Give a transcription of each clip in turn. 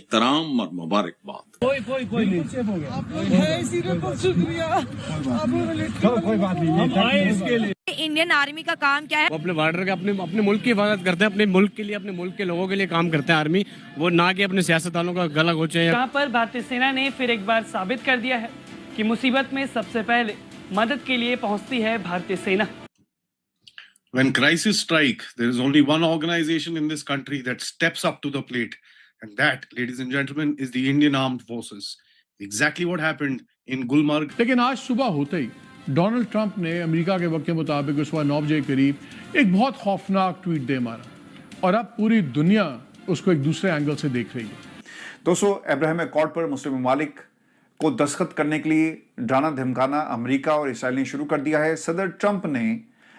एहतराम और मुबारकबाद। कोई बात नहीं। इंडियन आर्मी का काम क्या है? वो अपने बॉर्डर के अपने मुल्क की हिफाजत करते हैं, अपने मुल्क के लिए, अपने मुल्क के लोगों के लिए काम करते हैं आर्मी, वो ना कि अपने सियासतदानों का गला घोंचे। यहाँ पर भारतीय सेना ने फिर एक बार साबित कर दिया है कि मुसीबत में सबसे पहले मदद के लिए पहुंचती है भारतीय सेना। When crisis strike, there is only one organization in this country that steps up to the plate, and that, ladies and gentlemen, is the Indian Armed Forces. Exactly what happened in Gulmarg. लेकिन आज सुबह होते ही Donald Trump ने America के वक्त के मुताबिक सुबह 9 बजे के करीब एक बहुत खौफनाक ट्वीट दे मारा और अब पूरी दुनिया उसको एक दूसरे एंगल से देख रही है। दोस्तों, अब्राहम अकॉर्ड पर मुस्लिम ममालिक को दस्तखत करने के लिए डराना धमकाना अमेरिका और इसराइल ने शुरू कर दिया है। सदर ट्रंप ने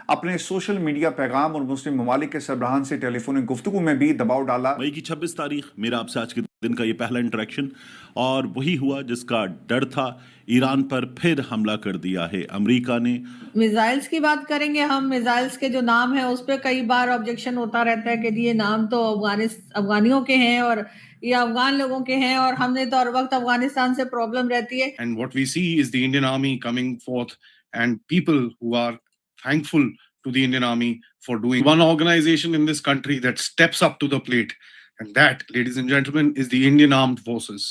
अपने सोशल मीडिया पैगाम और मुस्लिम ममालिक के सरबराहान से टेलीफोनिक गुफ्तगू में भी दबाव डाला। मई की 26 तारीख मेरा आपसे आज के दिन का ये पहला इंटरेक्शन, और वही हुआ जिसका डर था। ईरान पर फिर हमला कर दिया है अमेरिका ने। मिसाइल्स की बात करेंगे हम। मिसाइल्स के जो नाम है उस पर कई बार ऑब्जेक्शन होता रहता है कि ये नाम तो अफगानियों के हैं और ये अफगान लोगों के हैं, और हमने तो हर वक्त अफगानिस्तान से प्रॉब्लम रहती है। And what we see is the Indian Army coming forth and people who are thankful to the Indian Army for doing one organization in this country that steps up to the plate. And that, ladies and gentlemen, is the Indian Armed Forces.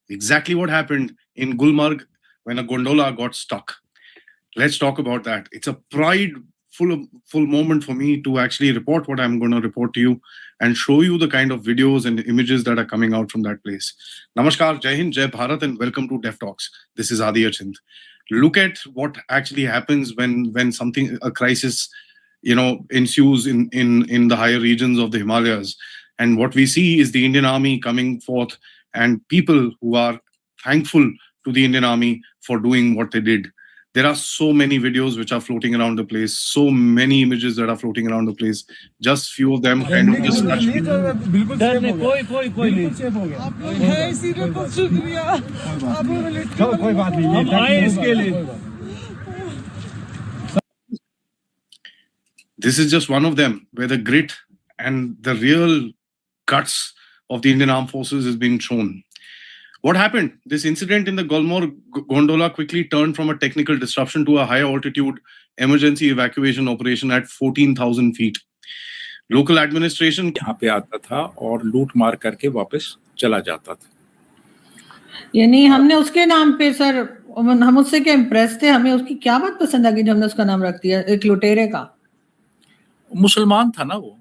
Exactly what happened in Gulmarg when a gondola got stuck. Let's talk about that. It's a full moment for me to actually report what I'm going to report to you and show you the kind of videos and images that are coming out from that place. Namaskar, Jai Hind, Jai Bharat, and welcome to Def Talks. This is Adi Achint. Look at what actually happens when a crisis, ensues in the higher regions of the Himalayas. And what we see is the Indian Army coming forth and people who are thankful to the Indian Army for doing what they did. There are so many videos which are floating around the place, so many images that are floating around the place. Just few of them kind of just touch me. कोई बात नहीं। हम आए इसके लिए। This is just one of them where the grit and the real guts of the Indian Armed Forces is being shown. What happened? This incident in the Gulmarg gondola quickly turned from a technical disruption to a high altitude emergency evacuation operation at 14,000 feet. Local administration यहाँ पे आता था और लूट मार करके वापस चला जाता था। यानी हमने उसके नाम पे सर, हम उससे क्या इम्प्रेस थे, हमें उसकी क्या बात पसंद आ गई जो हमने उसका नाम रख दिया, एक लुटेरे का। मुसलमान था ना वो।